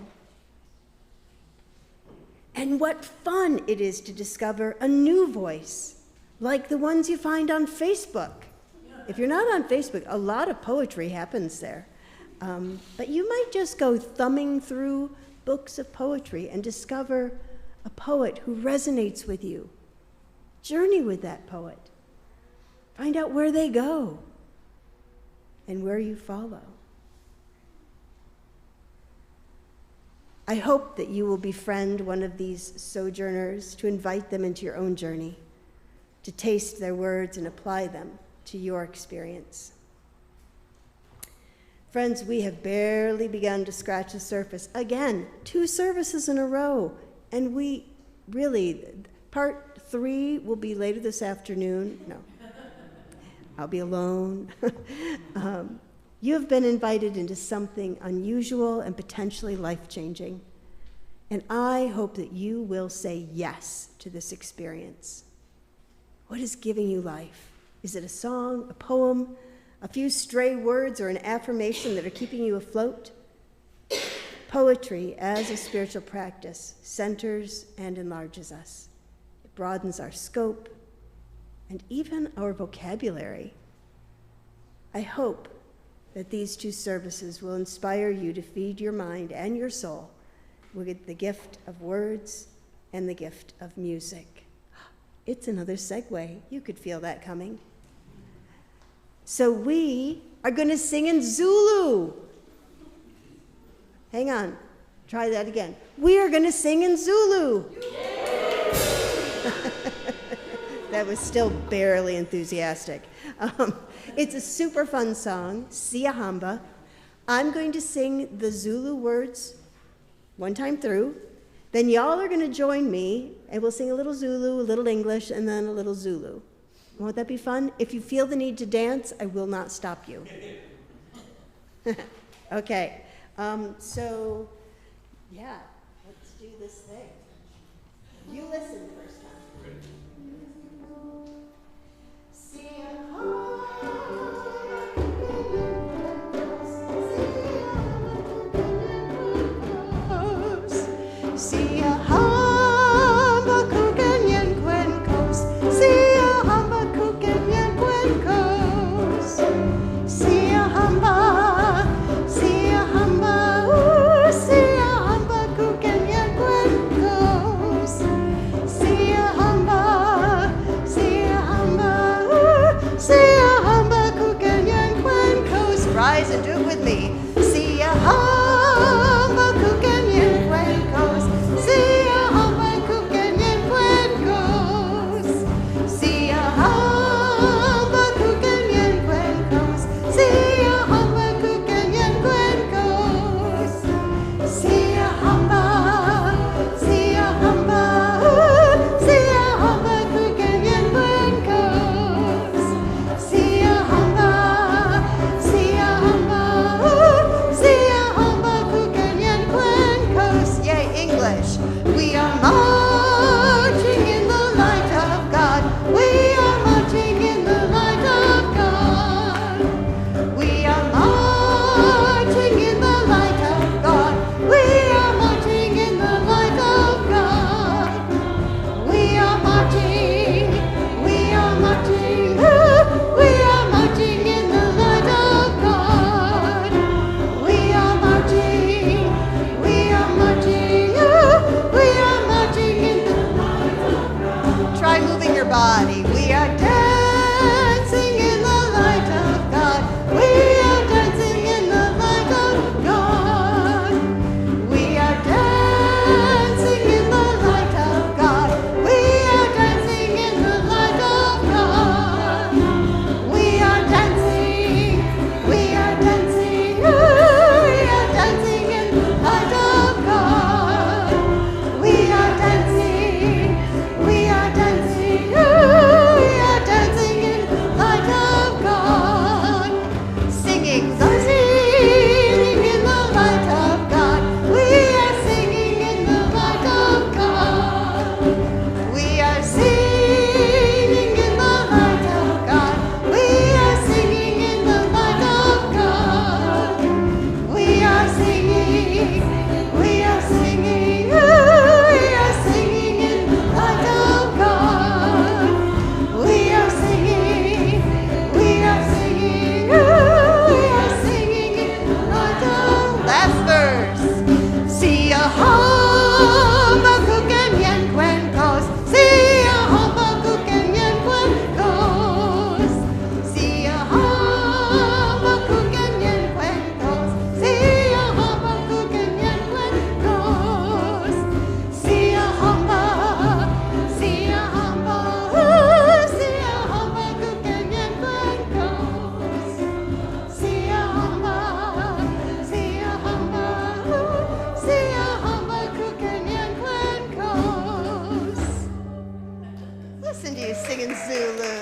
And what fun it is to discover a new voice, like the ones you find on Facebook. If you're not on Facebook, a lot of poetry happens there. But you might just go thumbing through books of poetry and discover a poet who resonates with you. Journey with that poet. Find out where they go and where you follow. I hope that you will befriend one of these sojourners to invite them into your own journey, to taste their words and apply them to your experience. Friends, we have barely begun to scratch the surface. Again, 2 services in a row, and we really, part 3 will be later this afternoon. No, I'll be alone. You have been invited into something unusual and potentially life-changing, and I hope that you will say yes to this experience. What is giving you life? Is it a song, a poem, a few stray words, or an affirmation that are keeping you afloat? Poetry, as a spiritual practice, centers and enlarges us. It broadens our scope and even our vocabulary. I hope that these 2 services will inspire you to feed your mind and your soul with the gift of words and the gift of music. It's another segue. You could feel that coming. So we are going to sing in Zulu. Hang on. Try that again. We are going to sing in Zulu. That was still barely enthusiastic. It's a super fun song, Siyahamba. I'm going to sing the Zulu words one time through. Then y'all are going to join me, and we'll sing a little Zulu, a little English, and then a little Zulu. Won't that be fun? If you feel the need to dance, I will not stop you. Okay. So, yeah, let's do this thing. You listen first time. Rise and do it with me. Siyahamba kukanyen cuencos. Siyahamba kukanyen cuencos. Siyahamba kukanyen cuencos. Siyahamba kukanyen cuencos. Siyahamba, siyahamba, siyahamba kukanyen cuencos. Siyahamba. kings are singing in the light of God. We are singing in the light of God. We are singing in the light of God. We are singing in the light of God. We are singing. We are singing. We are singing in the light of God. We are singing. We are singing. We are singing in the light of. Last verse. See a Habakkuk and yan cuencos. See a Habakkuk and yan cuencos. See a Habakkuk and yan cuencos. See a Habakkuk and yan cuencos. See a Habakkuk. See a Habakkuk. See a Habakkuk and yan cuencos. See a Habakkuk. See a Habakkuk. See a Habakkuk and yan cuencos. Listen to you singing Zulu.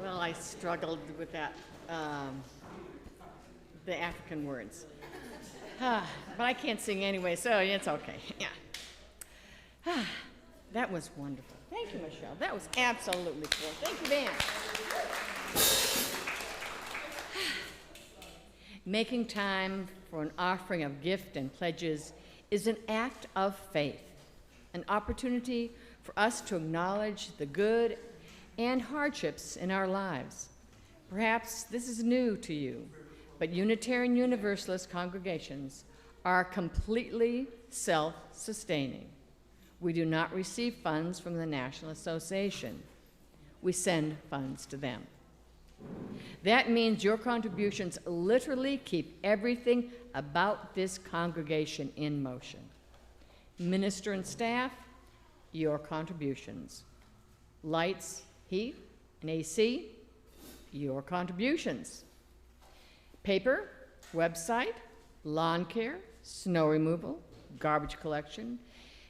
Well, I struggled with that, the African words. But I can't sing anyway, so it's okay. Yeah. That was wonderful. Thank you, Michelle. That was absolutely cool. Thank you, Van. Making time for an offering of gift and pledges is an act of faith, an opportunity for us to acknowledge the good and hardships in our lives. Perhaps this is new to you, but Unitarian Universalist congregations are completely self-sustaining. We do not receive funds from the National Association. We send funds to them. That means your contributions literally keep everything about this congregation in motion. Minister and staff, your contributions. Lights, heat, and AC, your contributions. Paper, website, lawn care, snow removal, garbage collection,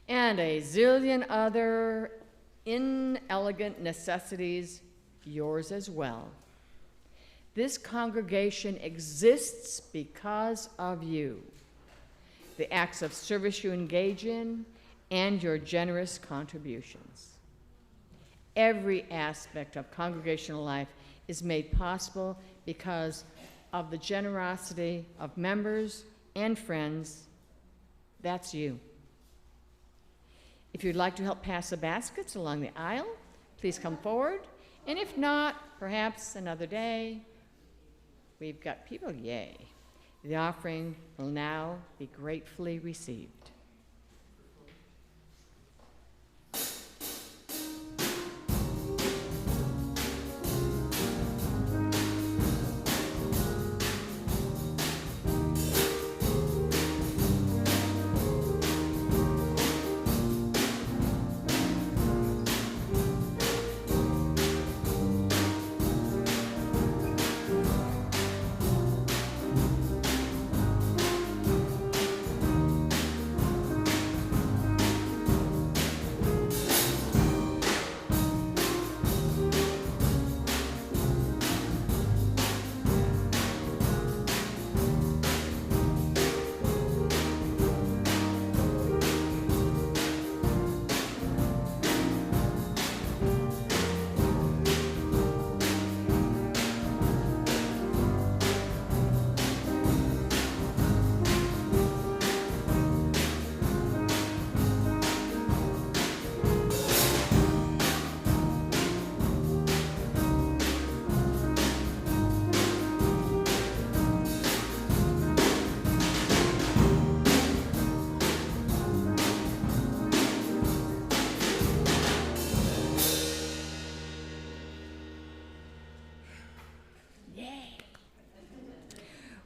and a zillion other inelegant necessities, yours as well. This congregation exists because of you, the acts of service you engage in, and your generous contributions. Every aspect of congregational life is made possible because of the generosity of members and friends. That's you. If you'd like to help pass the baskets along the aisle, please come forward. And if not, perhaps another day. We've got people, yay. The offering will now be gratefully received.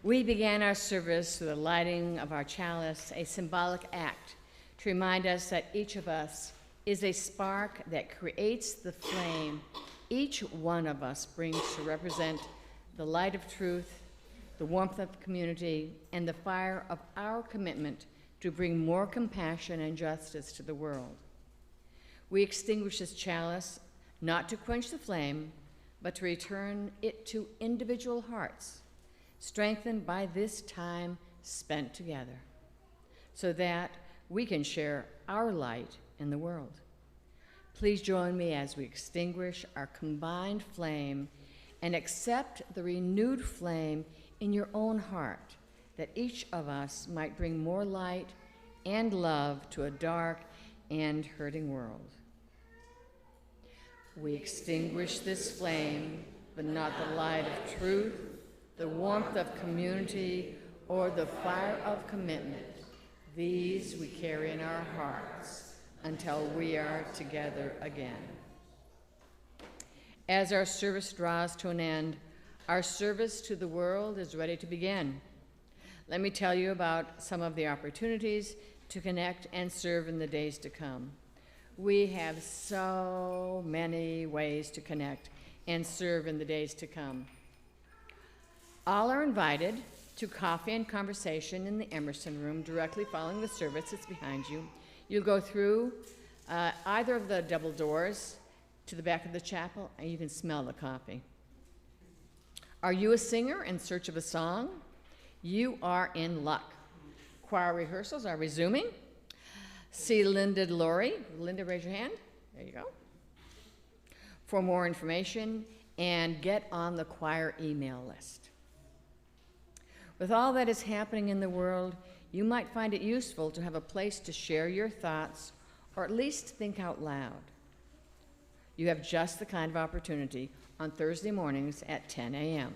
We began our service with the lighting of our chalice, a symbolic act to remind us that each of us is a spark that creates the flame each one of us brings to represent the light of truth, the warmth of the community, and the fire of our commitment to bring more compassion and justice to the world. We extinguish this chalice not to quench the flame, but to return it to individual hearts, strengthened by this time spent together, so that we can share our light in the world. Please join me as we extinguish our combined flame and accept the renewed flame in your own heart, that each of us might bring more light and love to a dark and hurting world. We extinguish this flame, but not the light of truth, the warmth of community, or the fire of commitment. These we carry in our hearts until we are together again. As our service draws to an end, our service to the world is ready to begin. Let me tell you about some of the opportunities to connect and serve in the days to come. We have so many ways to connect and serve in the days to come. All are invited to coffee and conversation in the Emerson room directly following the service. It's behind you. You'll go through either of the double doors to the back of the chapel, and you can smell the coffee. Are you a singer in search of a song? You are in luck. Choir rehearsals are resuming. See Linda Laurie. Linda, raise your hand. There you go. For more information, and get on the choir email list. With all that is happening in the world, you might find it useful to have a place to share your thoughts, or at least think out loud. You have just the kind of opportunity on Thursday mornings at 10 a.m.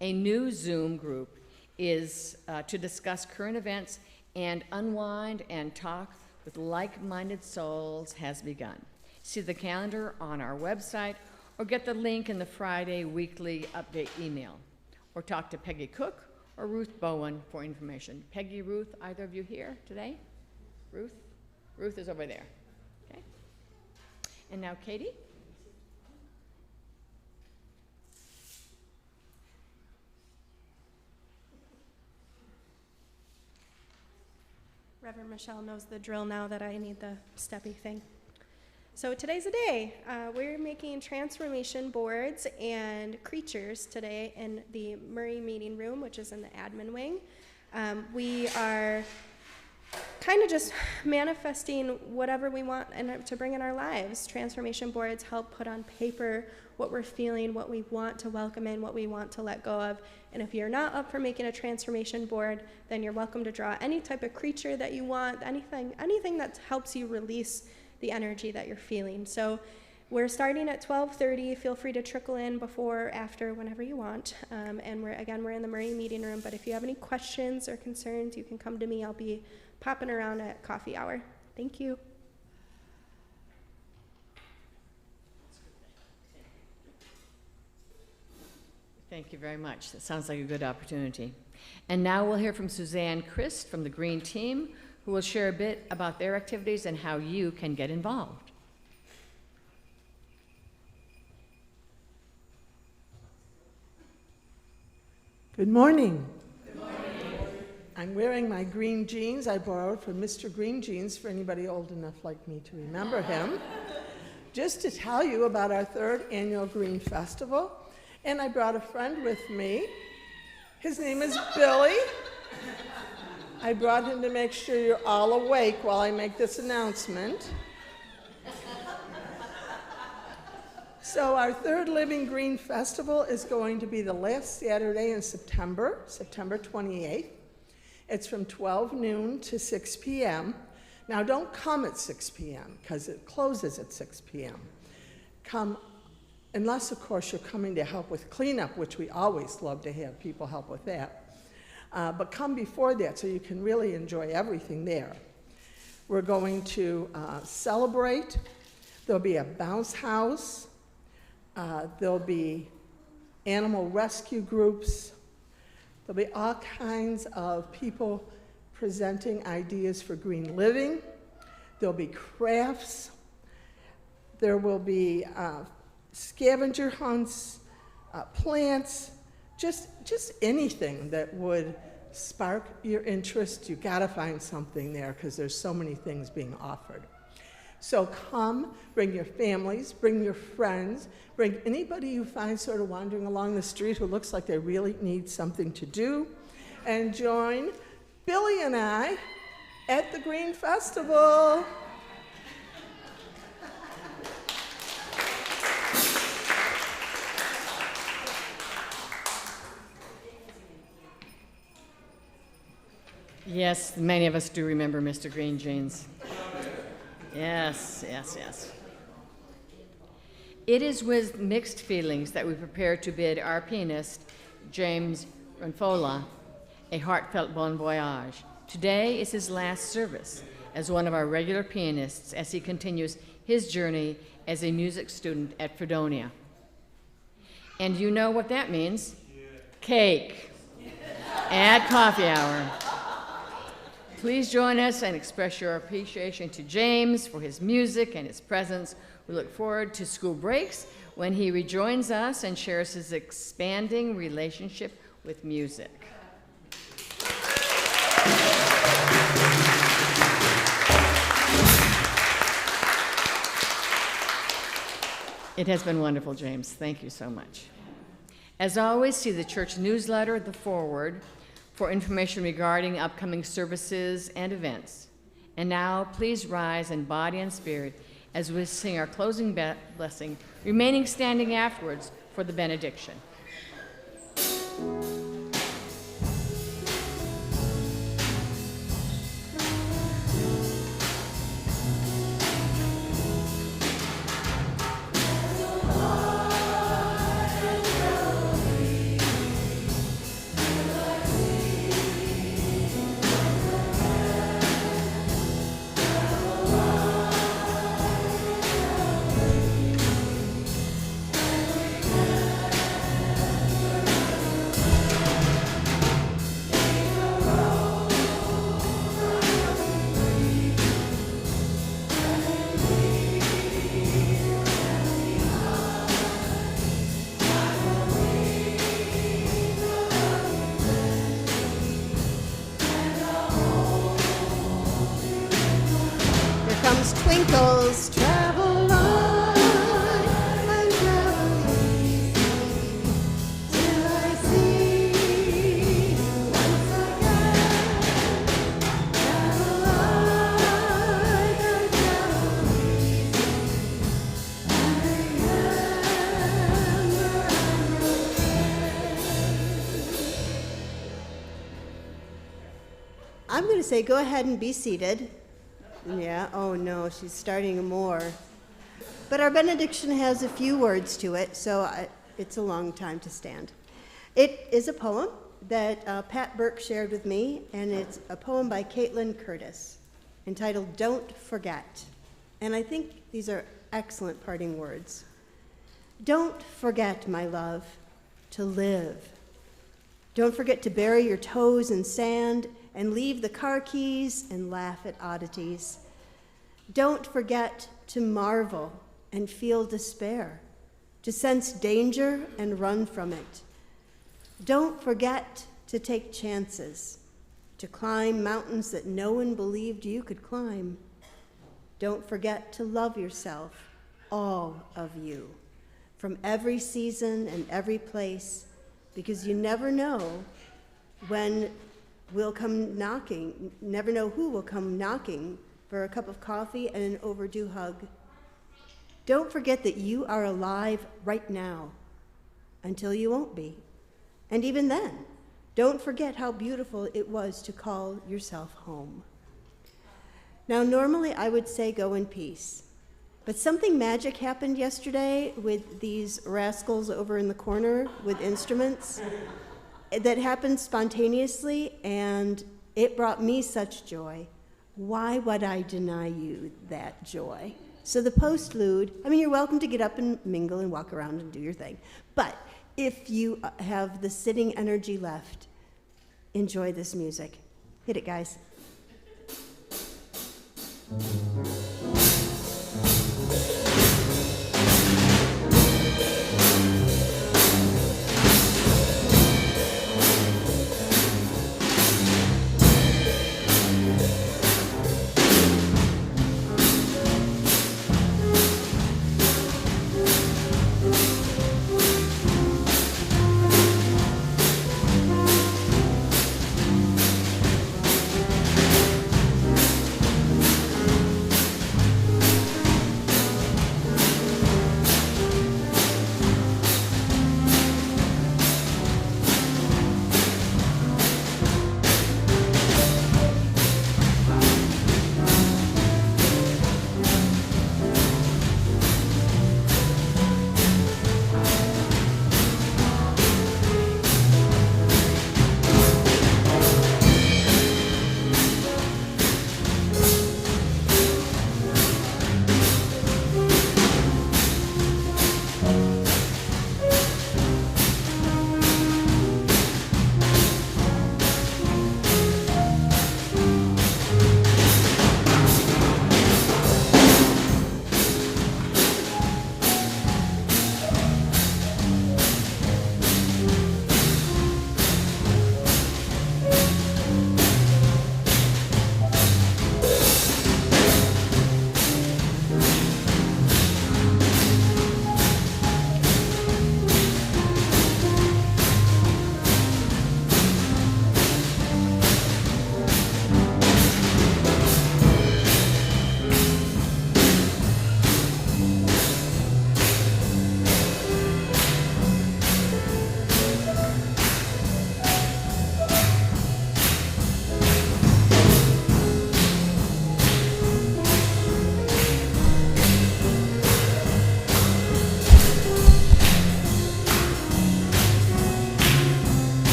A new Zoom group is to discuss current events and unwind and talk with like-minded souls has begun. See the calendar on our website, or get the link in the Friday weekly update email, or talk to Peggy Cook or Ruth Bowen for information. Peggy, Ruth, either of you here today? Ruth? Ruth is over there. Okay. And now Katie? Reverend Michelle knows the drill now that I need the steppy thing. So today's the day. We're making transformation boards and creatures today in the Murray meeting room, which is in the admin wing. We are kind of just manifesting whatever we want to bring in our lives. Transformation boards help put on paper what we're feeling, what we want to welcome in, what we want to let go of. And if you're not up for making a transformation board, then you're welcome to draw any type of creature that you want, anything that helps you release the energy that you're feeling. So we're starting at 12:30. Feel free to trickle in before, after, whenever you want. And we're in the Murray meeting room. But if you have any questions or concerns, you can come to me. I'll be popping around at coffee hour. Thank you. Thank you very much. That sounds like a good opportunity. And now we'll hear from Suzanne Christ from the Green Team, who will share a bit about their activities and how you can get involved. Good morning. Good morning. I'm wearing my green jeans I borrowed from Mr. Green Jeans, for anybody old enough like me to remember him, just to tell you about our 3rd annual Green Festival. And I brought a friend with me. His name is Billy. I brought him to make sure you're all awake while I make this announcement. So our 3rd Living Green Festival is going to be the last Saturday in September 28th. It's from 12 noon to 6 p.m. Now don't come at 6 p.m. because it closes at 6 p.m. Come, unless of course you're coming to help with cleanup, which we always love to have people help with that. But come before that so you can really enjoy everything there. We're going to celebrate. There'll be a bounce house. There'll be animal rescue groups. There'll be all kinds of people presenting ideas for green living. There'll be crafts. There will be scavenger hunts, plants, just anything that would spark your interest. You gotta find something there because there's so many things being offered. So come, bring your families, bring your friends, bring anybody you find sort of wandering along the street who looks like they really need something to do, and join Billy and I at the Green Festival. Yes, many of us do remember Mr. Green Jeans. Yes, yes, yes. It is with mixed feelings that we prepare to bid our pianist, James Runfola, a heartfelt bon voyage. Today is his last service as one of our regular pianists as he continues his journey as a music student at Fredonia. And you know what that means? Cake at coffee hour. Please join us and express your appreciation to James for his music and his presence. We look forward to school breaks when he rejoins us and shares his expanding relationship with music. It has been wonderful, James. Thank you so much. As always, see the church newsletter at the forward for information regarding upcoming services and events. And now, please rise in body and spirit as we sing our closing blessing, remaining standing afterwards for the benediction. Twinkles, travel on and travel easy till I see you once again. Travel on and travel easy and remember I'm going to say go ahead and be seated. Yeah, oh no, she's starting more. But our benediction has a few words to it, so it's a long time to stand. It is a poem that Pat Burke shared with me, and it's a poem by Caitlin Curtis entitled Don't Forget. And I think these are excellent parting words. Don't forget, my love, to live. Don't forget to bury your toes in sand and leave the car keys and laugh at oddities. Don't forget to marvel and feel despair, to sense danger and run from it. Don't forget to take chances, to climb mountains that no one believed you could climb. Don't forget to love yourself, all of you, from every season and every place, because you never know when will come knocking, never know who will come knocking for a cup of coffee and an overdue hug. Don't forget that you are alive right now until you won't be. And even then, don't forget how beautiful it was to call yourself home. Now, normally I would say go in peace, but something magic happened yesterday with these rascals over in the corner with instruments. That happened spontaneously, and it brought me such joy. Why would I deny you that joy? So the postlude, I mean, you're welcome to get up and mingle and walk around and do your thing. But if you have the sitting energy left, enjoy this music. Hit it, guys.